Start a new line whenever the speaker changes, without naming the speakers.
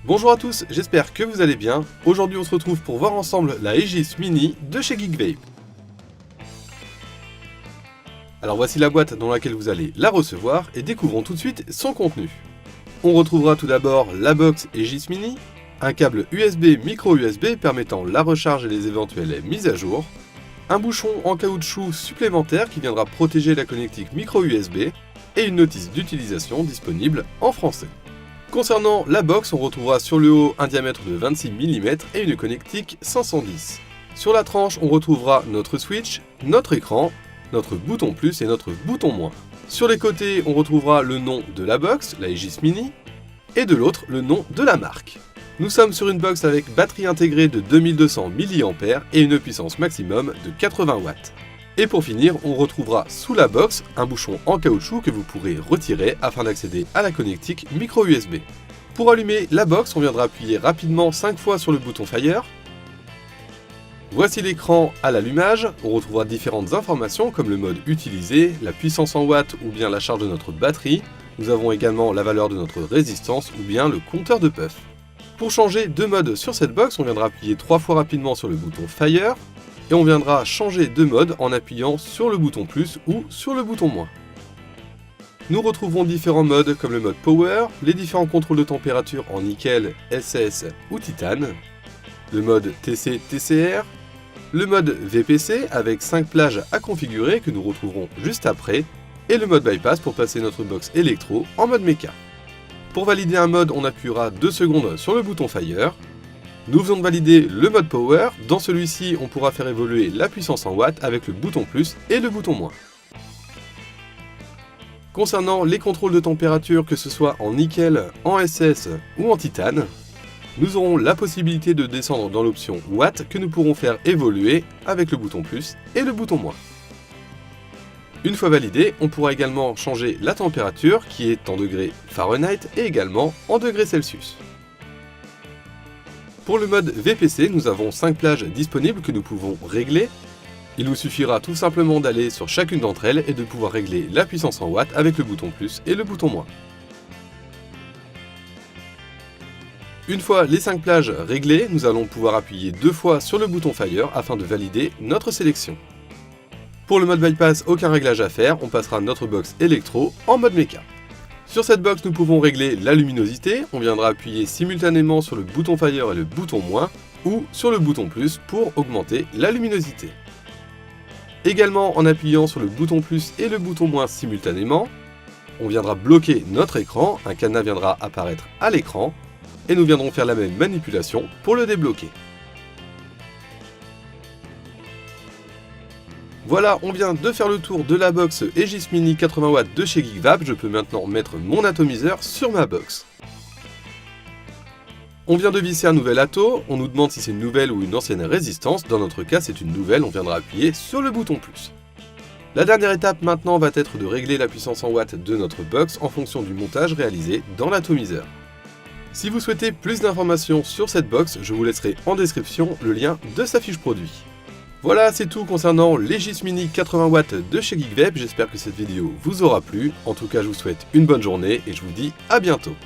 Bonjour à tous, j'espère que vous allez bien. Aujourd'hui on se retrouve pour voir ensemble la Aegis Mini de chez Geekvape. Alors voici la boîte dans laquelle vous allez la recevoir et découvrons tout de suite son contenu. On retrouvera tout d'abord la box Aegis Mini, un câble USB micro USB permettant la recharge et les éventuelles mises à jour, un bouchon en caoutchouc supplémentaire qui viendra protéger la connectique micro USB et une notice d'utilisation disponible en français. Concernant la box, on retrouvera sur le haut un diamètre de 26 mm et une connectique 510. Sur la tranche, on retrouvera notre switch, notre écran, notre bouton plus et notre bouton moins. Sur les côtés, on retrouvera le nom de la box, la Aegis Mini, et de l'autre, le nom de la marque. Nous sommes sur une box avec batterie intégrée de 2200 mAh et une puissance maximum de 80 watts. Et pour finir, on retrouvera sous la box un bouchon en caoutchouc que vous pourrez retirer afin d'accéder à la connectique micro USB. Pour allumer la box, on viendra appuyer rapidement 5 fois sur le bouton Fire. Voici l'écran à l'allumage, on retrouvera différentes informations comme le mode utilisé, la puissance en watts ou bien la charge de notre batterie. Nous avons également la valeur de notre résistance ou bien le compteur de puff. Pour changer de mode sur cette box, on viendra appuyer 3 fois rapidement sur le bouton Fire. Et on viendra changer de mode en appuyant sur le bouton plus ou sur le bouton moins. Nous retrouverons différents modes comme le mode Power, les différents contrôles de température en nickel, SS ou titane, le mode TC-TCR, le mode VPC avec 5 plages à configurer que nous retrouverons juste après, et le mode Bypass pour passer notre box électro en mode méca. Pour valider un mode, on appuiera 2 secondes sur le bouton Fire. Nous venons de valider le mode Power, dans celui-ci on pourra faire évoluer la puissance en watts avec le bouton plus et le bouton moins. Concernant les contrôles de température, que ce soit en nickel, en SS ou en titane, nous aurons la possibilité de descendre dans l'option watts que nous pourrons faire évoluer avec le bouton plus et le bouton moins. Une fois validé, on pourra également changer la température qui est en degrés Fahrenheit et également en degrés Celsius. Pour le mode VPC, nous avons 5 plages disponibles que nous pouvons régler. Il nous suffira tout simplement d'aller sur chacune d'entre elles et de pouvoir régler la puissance en watts avec le bouton plus et le bouton moins. Une fois les 5 plages réglées, nous allons pouvoir appuyer 2 fois sur le bouton Fire afin de valider notre sélection. Pour le mode Bypass, aucun réglage à faire, on passera notre box électro en mode méca. Sur cette box, nous pouvons régler la luminosité, on viendra appuyer simultanément sur le bouton Fire et le bouton moins, ou sur le bouton plus pour augmenter la luminosité. Également, en appuyant sur le bouton plus et le bouton moins simultanément, on viendra bloquer notre écran, un cadenas viendra apparaître à l'écran, et nous viendrons faire la même manipulation pour le débloquer. Voilà, on vient de faire le tour de la box Aegis Mini 80 watts de chez Geekvape. Je peux maintenant mettre mon atomiseur sur ma box. On vient de visser un nouvel ato, on nous demande si c'est une nouvelle ou une ancienne résistance. Dans notre cas, c'est une nouvelle, on viendra appuyer sur le bouton plus. La dernière étape maintenant va être de régler la puissance en watts de notre box en fonction du montage réalisé dans l'atomiseur. Si vous souhaitez plus d'informations sur cette box, je vous laisserai en description le lien de sa fiche produit. Voilà, c'est tout concernant l'Aegis Mini 80 watts de chez Geekvape. J'espère que cette vidéo vous aura plu. En tout cas, je vous souhaite une bonne journée et je vous dis à bientôt.